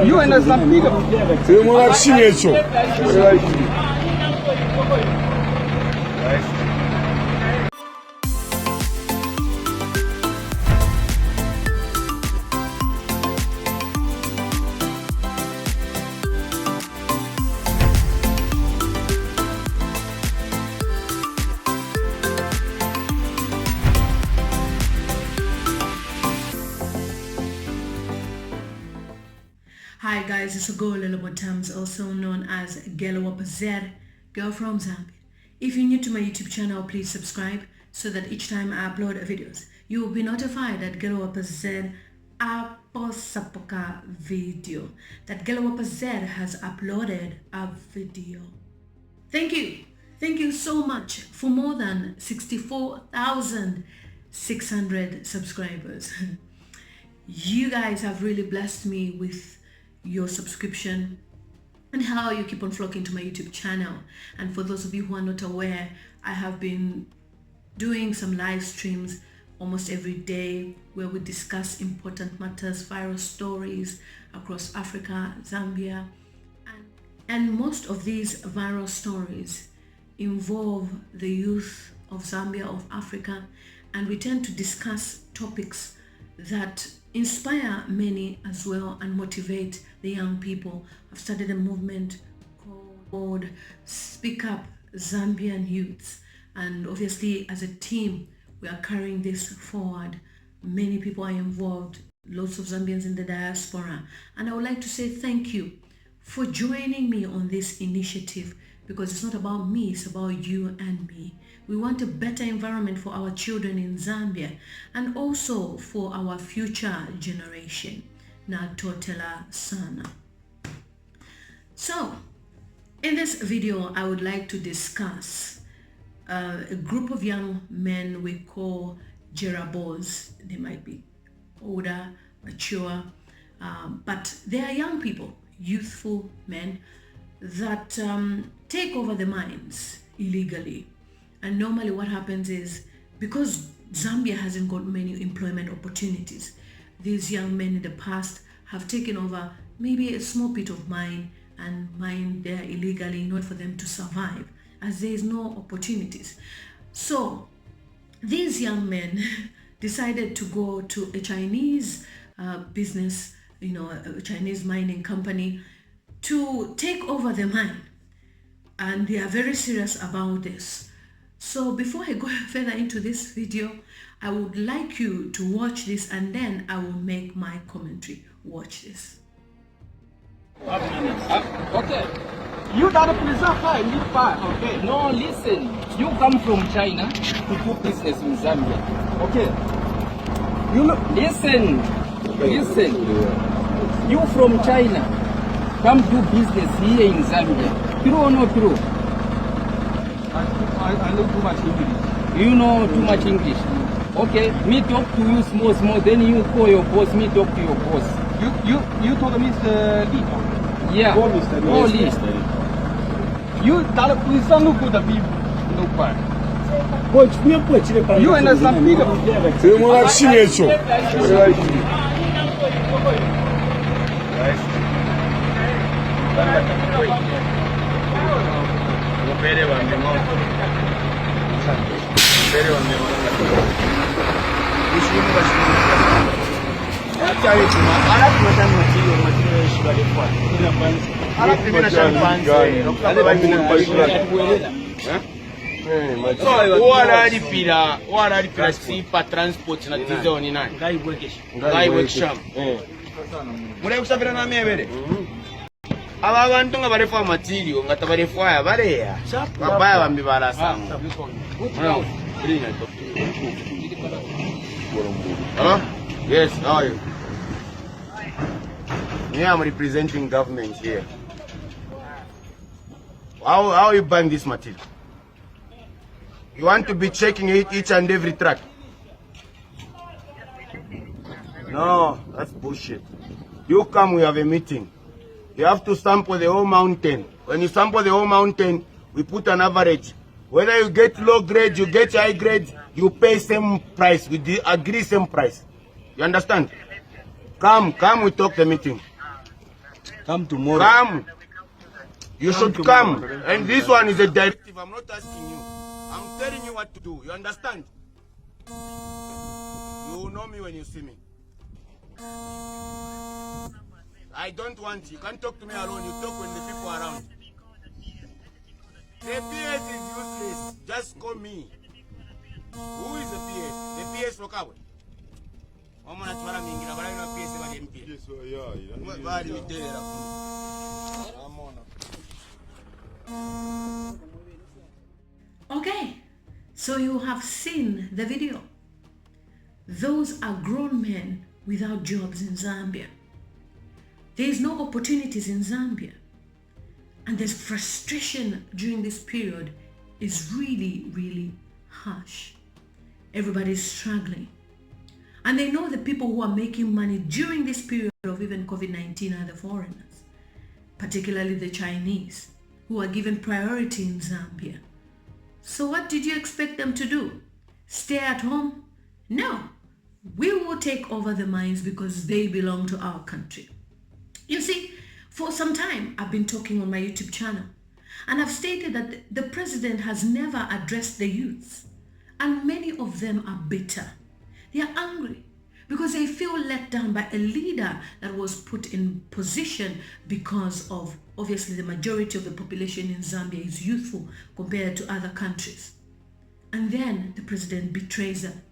You and Zambian. Hi guys, it's a girl lilymutamztv, also known as Jerabos, girl from Zambia. If you're new to my YouTube channel, please subscribe so that each time I upload videos, you will be notified that Jerabos aposapoka video, that Jerabos has uploaded a video. Thank you so much for more than 64,600 subscribers. You guys have really blessed me with your subscription and how you keep on flocking to my YouTube channel. And for those of you who are not aware, I have been doing some live streams almost every day where we discuss important matters, viral stories across Africa, Zambia, and most of these viral stories involve the youth of Zambia, of Africa, and we tend to discuss topics that inspire many as well and motivate the young people. I've started a movement called Speak Up Zambian Youths, and obviously as a team we are carrying this forward. Many people are involved, lots of Zambians in the diaspora, and I would like to say thank you for joining me on this initiative, because it's not about me, it's about you and me. We want a better environment for our children in Zambia and also for our future generation. Natotela sana. So, in this video, I would like to discuss a group of young men we call Jerabos. They might be older, mature, but they are young people, youthful men that take over the mines illegally. And normally what happens is, because Zambia hasn't got many employment opportunities, these young men in the past have taken over maybe a small bit of mine and mined there illegally in order for them to survive, as there is no opportunities. So these young men decided to go to a Chinese business, a Chinese mining company, to take over the mine, and they are very serious about this. So before I go further into this video, I would like you to watch this and then I will make my commentary. Watch this. Okay. You got a preserve in this part, okay? No, listen. You come from China to do business in Zambia. Okay. You look. Listen. You from China come do business here in Zambia. True or not true? I know too much English. You know too much English. Okay, me talk to you small, then you call your boss, me talk to your boss. You told Mr. Lee. Yeah. Oh, Mr. Lee. Oh, Lee. You got a please look at the people. No part. You and Zambian. Waralipira sipa transport na tizo ni nani? Ngai workshop. Mule kusafira na mebere. Aba bantu nga balefa material ngata balefa ya baleya. Babaya bambi barasanga. Hello? Yes, how are you? Yeah, I'm representing government here. How are you buying this material? You want to be checking each and every truck? No, that's bullshit. You come, we have a meeting. You have to sample the whole mountain. When you sample the whole mountain, we put an average. Whether you get low grade, you get high grade, you pay same price. We agree same price. You understand? Come, we talk the meeting. Come tomorrow. Come. You should come. And this one is a directive. I'm not asking you. I'm telling you what to do. You understand? You will know me when you see me. I don't want you. You can't talk to me alone. You talk when the people are around. The PS is useless. Just call me. Who is the PS? The PS for Kawe. Okay, so you have seen the video. Those are grown men without jobs in Zambia. There is no opportunities in Zambia. And this frustration during this period is really, really harsh. Everybody's struggling. And they know the people who are making money during this period of even COVID-19 are the foreigners, particularly the Chinese, who are given priority in Zambia. So what did you expect them to do? Stay at home? No. We will take over the mines because they belong to our country. You see, for some time, I've been talking on my YouTube channel, and I've stated that the president has never addressed the youths, and many of them are bitter. They are angry because they feel let down by a leader that was put in position because of, obviously, the majority of the population in Zambia is youthful compared to other countries. And then the president betrays them.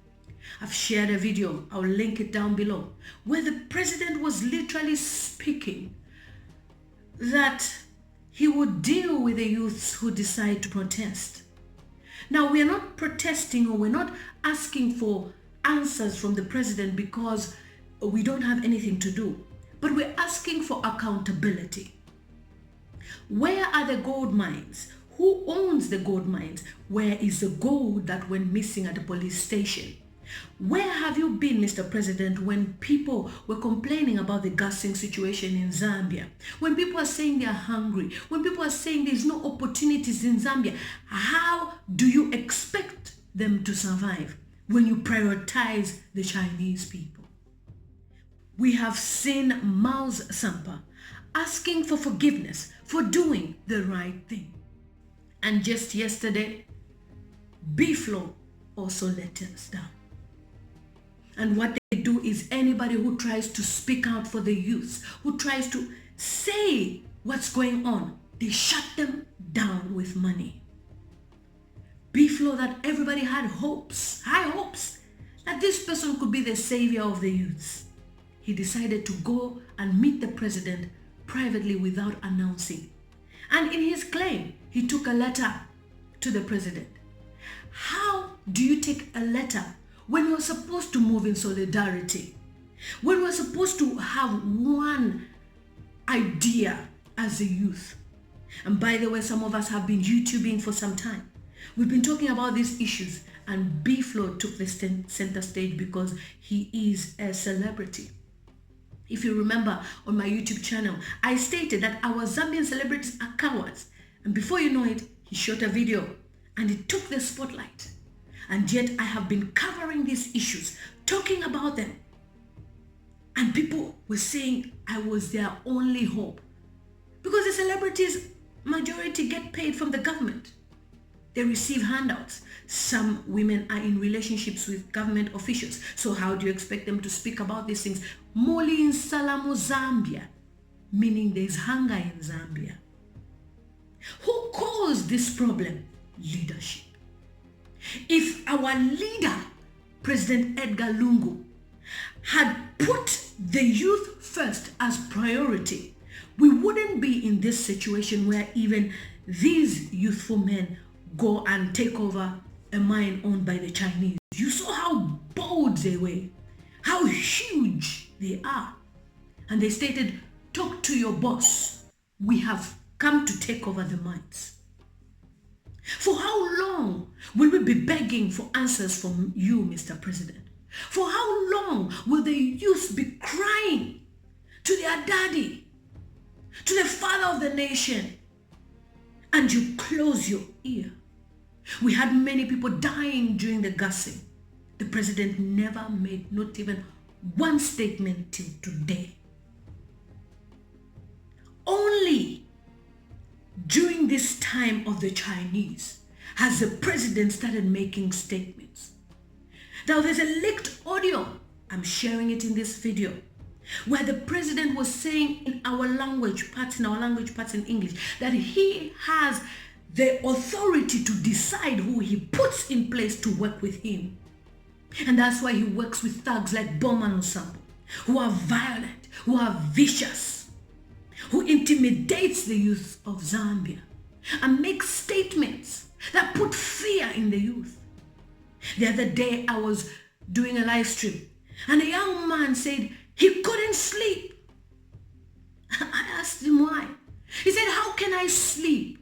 I've shared a video, I'll link it down below, where the president was literally speaking that he would deal with the youths who decide to protest. Now, we are not protesting, or we're not asking for answers from the president because we don't have anything to do, but we're asking for accountability. Where are the gold mines? Who owns the gold mines? Where is the gold that went missing at the police station? Where have you been, Mr. President, when people were complaining about the gassing situation in Zambia? When people are saying they are hungry? When people are saying there's no opportunities in Zambia? How do you expect them to survive when you prioritize the Chinese people? We have seen Mao's Sampa asking for forgiveness for doing the right thing. And just yesterday, Biflo also let us down. And what they do is anybody who tries to speak out for the youth, who tries to say what's going on, they shut them down with money. Biflo, that everybody had hopes, high hopes, that this person could be the savior of the youths. He decided to go and meet the president privately without announcing. And in his claim, he took a letter to the president. How do you take a letter when you're supposed to move in solidarity? When we're supposed to have one idea as a youth? And by the way, some of us have been YouTubing for some time. We've been talking about these issues, and Biflo took the center stage because he is a celebrity. If you remember on my YouTube channel, I stated that our Zambian celebrities are cowards. And before you know it, he shot a video and it took the spotlight. And yet I have been covering these issues, talking about them. And people were saying I was their only hope. Because the celebrities, majority get paid from the government. They receive handouts. Some women are in relationships with government officials. So how do you expect them to speak about these things? Moli in Salamo, Zambia, meaning there's hunger in Zambia. Who caused this problem? Leadership. If our leader, President Edgar Lungu, had put the youth first as priority, we wouldn't be in this situation where even these youthful men go and take over a mine owned by the Chinese. You saw how bold they were, how huge they are. And they stated, talk to your boss. We have come to take over the mines. For how long will we be begging for answers from you, Mr. President? For how long will the youth be crying to their daddy, to the father of the nation, and you close your ear? We had many people dying during the gassing. The president never made not even one statement till today. time of the Chinese has the president started making statements. Now there's a leaked audio, I'm sharing it in this video, where the president was saying in our language parts in English, that he has the authority to decide who he puts in place to work with him. And that's why he works with thugs like Boma Lusambo, who are violent, who are vicious, who intimidates the youth of Zambia and makes statements that put fear in the youth. The other day I was doing a live stream and a young man said he couldn't sleep. I asked him why. He said, how can I sleep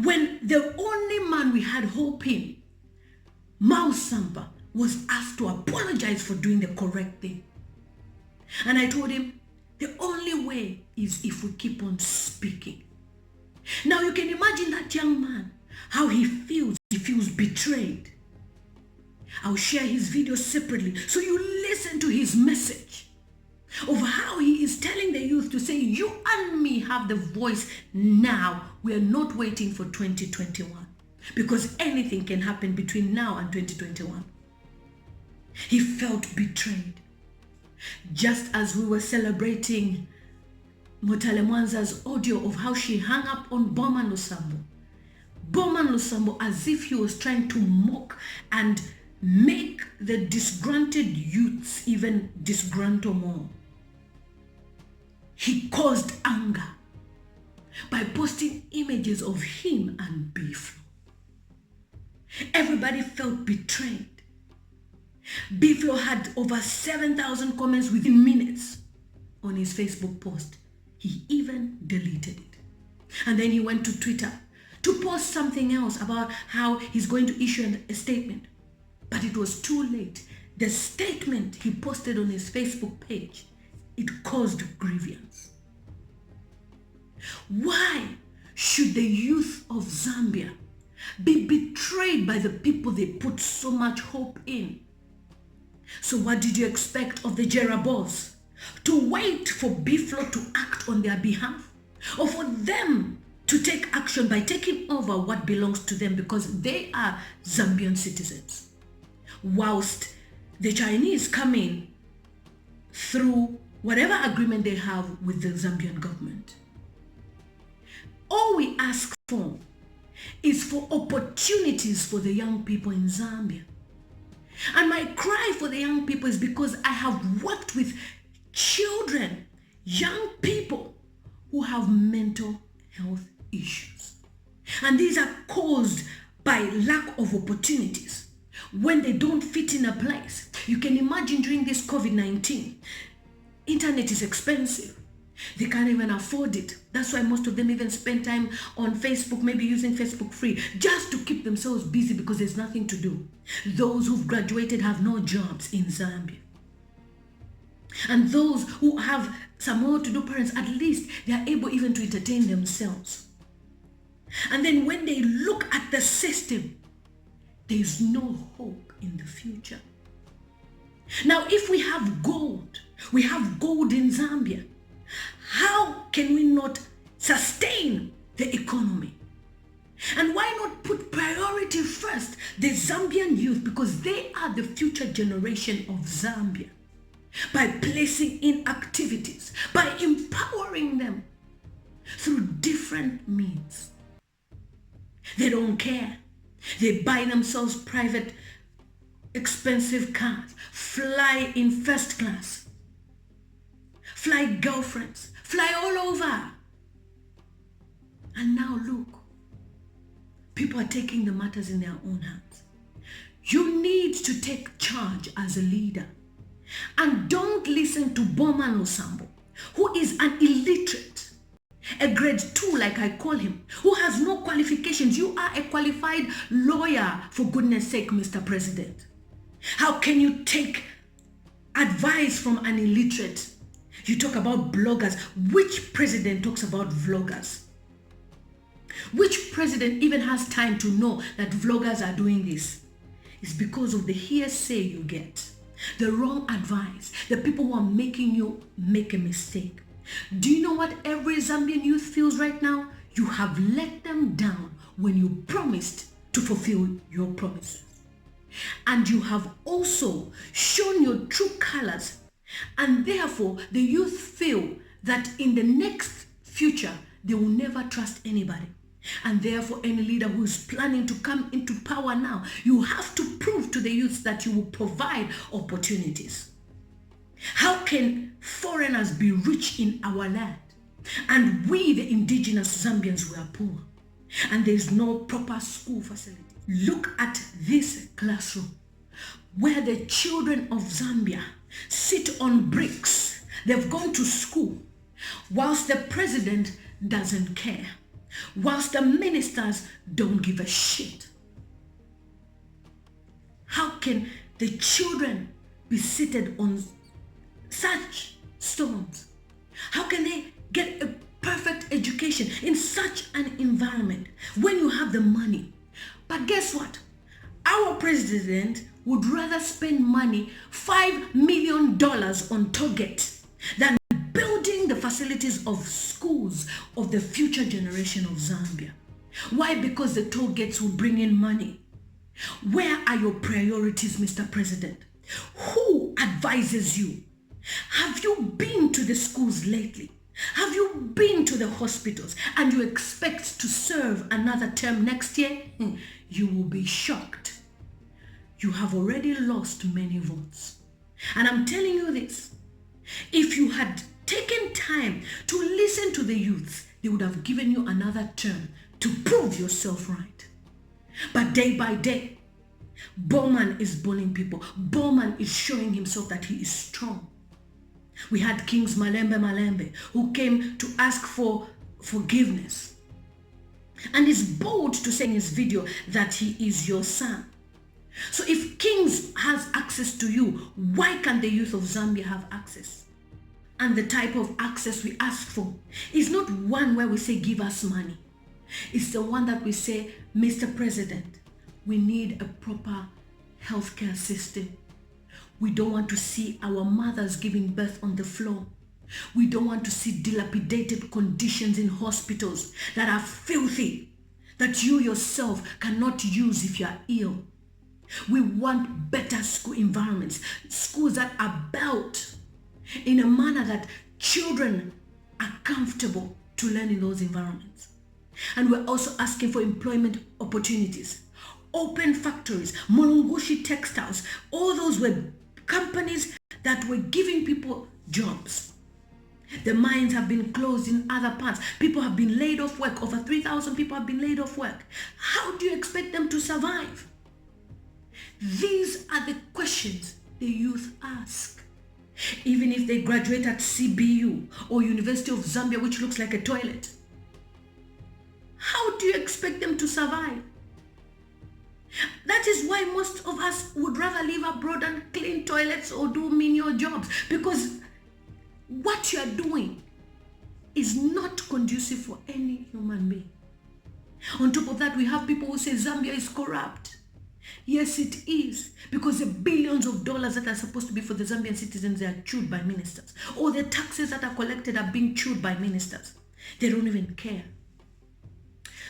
when the only man we had hope in, Mao Samba, was asked to apologize for doing the correct thing? And I told him, the only way is if we keep on speaking. Now you can imagine that young man, how he feels. He feels betrayed. I'll share his video separately so you listen to his message of how he is telling the youth to say, you and me have the voice now. We are not waiting for 2021 because anything can happen between now and 2021. He felt betrayed. Just as we were celebrating Motale Mwanza's audio of how she hung up on Boma Lusambo. Boma Lusambo, as if he was trying to mock and make the disgruntled youths even disgruntle more. He caused anger by posting images of him and Biflo. Everybody felt betrayed. Biflo had over 7,000 comments within minutes on his Facebook post. He even deleted it. And then he went to Twitter to post something else about how he's going to issue a statement. But it was too late. The statement he posted on his Facebook page, it caused grievance. Why should the youth of Zambia be betrayed by the people they put so much hope in? So what did you expect of the Jerabos? To wait for Biflo to act on their behalf? Or for them to take action by taking over what belongs to them because they are Zambian citizens? Whilst the Chinese come in through whatever agreement they have with the Zambian government. All we ask for is for opportunities for the young people in Zambia. And my cry for the young people is because I have worked with children, young people who have mental health issues. And these are caused by lack of opportunities. When they don't fit in a place, you can imagine during this COVID-19, internet is expensive. They can't even afford it. That's why most of them even spend time on Facebook, maybe using Facebook free, just to keep themselves busy because there's nothing to do. Those who've graduated have no jobs in Zambia. And those who have some well-to-do parents, at least they are able even to entertain themselves. And then when they look at the system, there's no hope in the future. Now, if we have gold in Zambia, how can we not sustain the economy? And why not put priority first, the Zambian youth, because they are the future generation of Zambia, by placing in activities, by empowering them through different means. They don't care. They buy themselves private, expensive cars, fly in first class, fly girlfriends, fly all over. And now look, people are taking the matters in their own hands. You need to take charge as a leader. And don't listen to Boma Lusambo, who is an illiterate, a grade 2 like I call him, who has no qualifications. You are a qualified lawyer, for goodness sake, Mr. President. How can you take advice from an illiterate? You talk about bloggers. Which president talks about vloggers? Which president even has time to know that vloggers are doing this? It's because of the hearsay you get, the wrong advice, the people who are making you make a mistake. Do you know what every Zambian youth feels right now? You have let them down when you promised to fulfill your promises. And you have also shown your true colors, and therefore the youth feel that in the next future they will never trust anybody. And therefore any leader who is planning to come into power now, you have to prove to the youth that you will provide opportunities. How can foreigners be rich in our land and we the indigenous Zambians were poor, and there is no proper school facility? Look at this classroom where the children of Zambia sit on bricks. They've gone to school whilst the president doesn't care, whilst the ministers don't give a shit. How can the children be seated on such stones? How can they get a perfect education in such an environment when you have the money? But guess what? Our president would rather spend money, $5 million on target, than building the facilities of schools of the future generation of Zambia. Why? Because the toll gates will bring in money. Where are your priorities, Mr. President? Who advises you? Have you been to the schools lately? Have you been to the hospitals and you expect to serve another term next year? You will be shocked. You have already lost many votes. And I'm telling you this, if you had taken time to listen to the youth, they would have given you another term to prove yourself right. But day by day, Bowman is bullying people. Bowman is showing himself that he is strong. We had Kings Malembe who came to ask for forgiveness. And is bold to say in his video that he is your son. So if Kings has access to you, why can't the youth of Zambia have access? And the type of access we ask for is not one where we say, give us money. It's the one that we say, Mr. President, we need a proper healthcare system. We don't want to see our mothers giving birth on the floor. We don't want to see dilapidated conditions in hospitals that are filthy, that you yourself cannot use if you are ill. We want better school environments, schools that are built in a manner that children are comfortable to learn in those environments. And we're also asking for employment opportunities. Open factories, Mulungushi textiles, all those were companies that were giving people jobs. The mines have been closed in other parts. People have been laid off work. Over 3,000 people have been laid off work. How do you expect them to survive? These are the questions the youth ask. Even if they graduate at CBU or University of Zambia, which looks like a toilet, how do you expect them to survive? That is why most of us would rather live abroad and clean toilets or do menial jobs, because what you are doing is not conducive for any human being. On top of that, we have people who say Zambia is corrupt. Yes, it is, because the billions of dollars that are supposed to be for the Zambian citizens, they are chewed by ministers. Or the taxes that are collected are being chewed by ministers. They don't even care.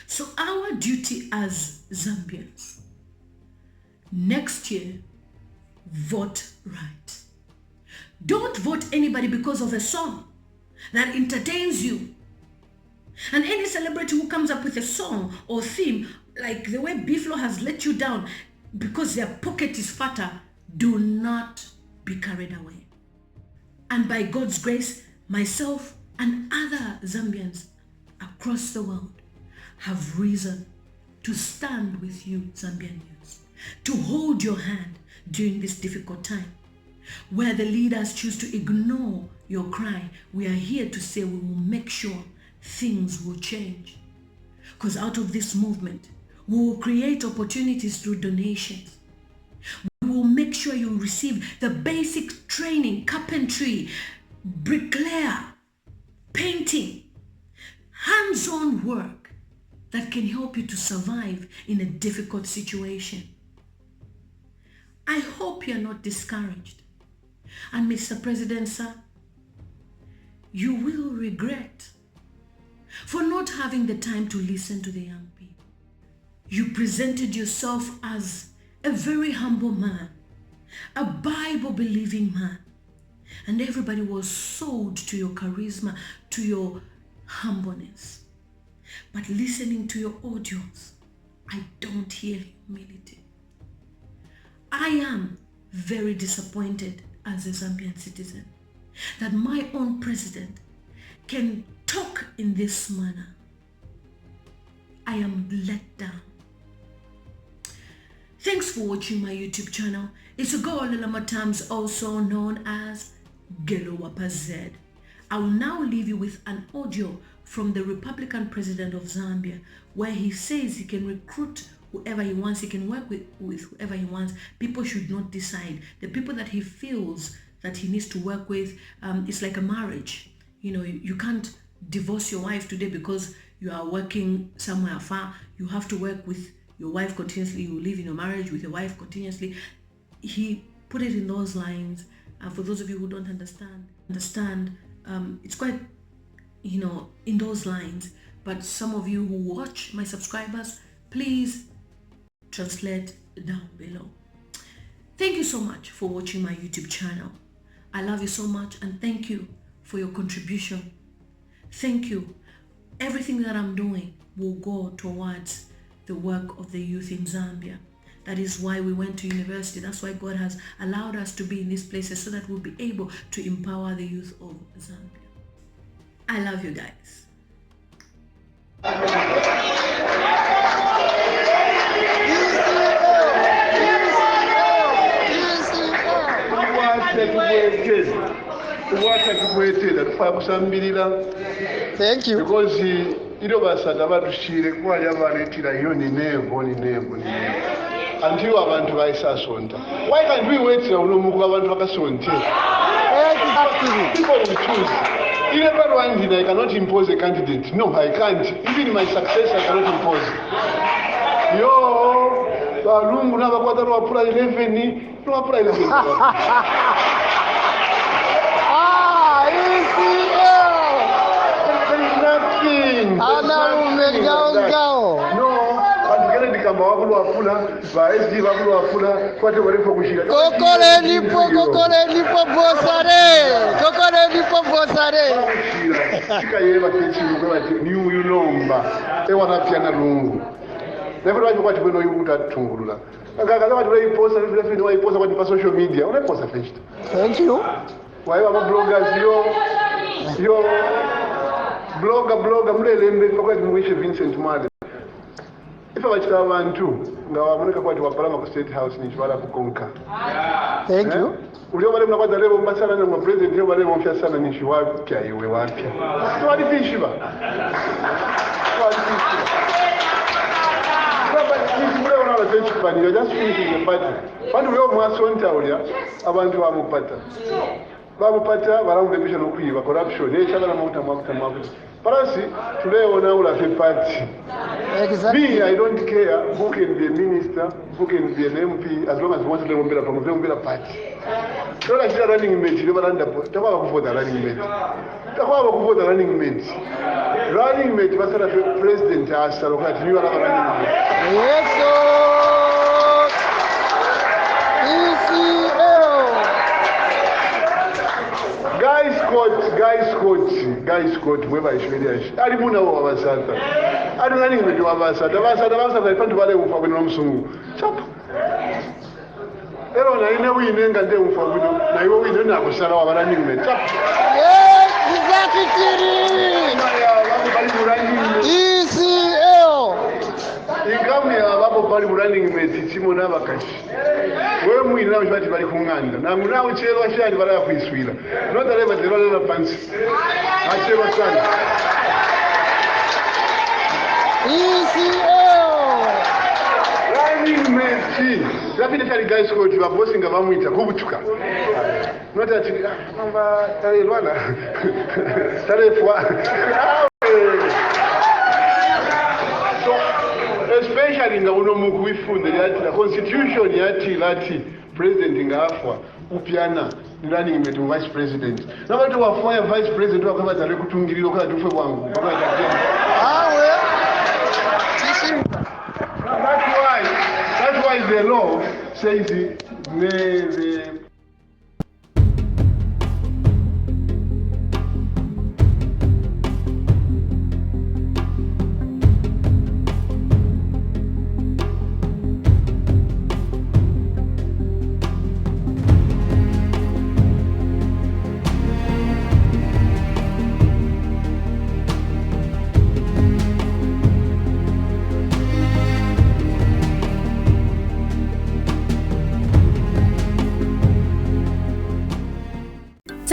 So our duty as Zambians, next year, vote right. Don't vote anybody because of a song that entertains you. And any celebrity who comes up with a song or theme, like the way Biflo has let you down because their pocket is fatter, do not be carried away. And by God's grace, myself and other Zambians across the world have risen to stand with you, Zambian youth, to hold your hand during this difficult time. Where the leaders choose to ignore your cry, we are here to say we will make sure things will change. Because out of this movement, we will create opportunities through donations. We will make sure you receive the basic training, carpentry, bricklayer, painting, hands-on work that can help you to survive in a difficult situation. I hope you're not discouraged. And Mr. President, sir, you will regret for not having the time to listen to the young people. You presented yourself as a very humble man, a Bible-believing man, and everybody was sold to your charisma, to your humbleness. But listening to your audience, I don't hear humility. I am very disappointed as a Zambian citizen that my own president can talk in this manner. I am let down. Thanks for watching my YouTube channel. It's a girl lilymutamztv, also known as Jerabos. I will now leave you with an audio from the Republican president of Zambia, where he says he can recruit whoever he wants, he can work with whoever he wants. People should not decide. The people that he feels that he needs to work with, it's like a marriage. You know, you can't divorce your wife today because you are working somewhere far. You have to work with your wife continuously. You live in your marriage with your wife continuously. He put it in those lines. For those of you who don't understand, it's quite, you know, in those lines. But some of you who watch, my subscribers, please translate down below. Thank you so much for watching my YouTube channel. I love you so much, and thank you for your contribution. Thank you. Everything that I'm doing will go towards the work of the youth in Zambia. That is why we went to university. That's why God has allowed us to be in these places, so that we'll be able to empower the youth of Zambia. I love you guys. Thank you. Because until abantu bayisasonta. Why can't we wait till unomuka abantu bakasonte? People will choose. Even I cannot impose a candidate. No, I can't. Even my successor I cannot impose. Yo, Lungu na bakwata no apula 11 no apula 11. There is nothing. No. Kamba wabulu wafula ba SD wabulu wafula kwate warefu kushika kokole nipo bosare shika yeba kechiru kwa new yulomba e wanapiana Lungu never wajua kwati beno yukuta tungulula ngakaza watu waiposta vile waiposta kwa social media unaiposta first. Thank you. Waiwa ma bloggers yo blogger mlelembe kwa mwishe Vincent Made. If I watch that one too, now I'm going to go to a State House in Chibala Kukonka. Thank you. We don't want to level Masana and my president, you will have Sana and Shiwa, you will have you. What is this, Shiva? You're just finishing the budget. But we all want to tell you about Amupata. Bamupata, Baram Division of Piva, corruption, they shall not amount. Parasi, today on our party. Exactly. Me, I don't care who can be a minister, who can be an MP, as long as one of them will be from the party. So I said running mate, never under for the running mate. For the running mate. Running mate was a president as you are running mate. Yes, Guys, whoever is really. I don't know what was that. I don't know anything to Abasada. I found value for Winamsum. Chop. I know we didn't get them for Winam. I know we didn't have a son of a running mate. Chop. Yes, exactly. ECL. You come here about running mate, Simona Bakash. When we know what you are Hunganda. Now, we tell us that we are free Sweden. Not that ever the roll of pants. I tell us ECL. Running mate. Rapidly, guys, go to a bossing of Amita, Kubuchuka. Not that number Tarilwana. Especially in the Unomuku, the constitution yati lati president ingafwa upiana running mate vice president. Nabatu wafanya vice president wakaba tare kutungiriro kwa tufe wangu. the law says the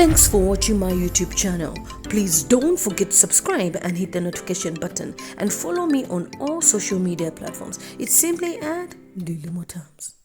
Thanks for watching my YouTube channel. Please don't forget to subscribe and hit the notification button and follow me on all social media platforms. It's simply at lilymutamztv.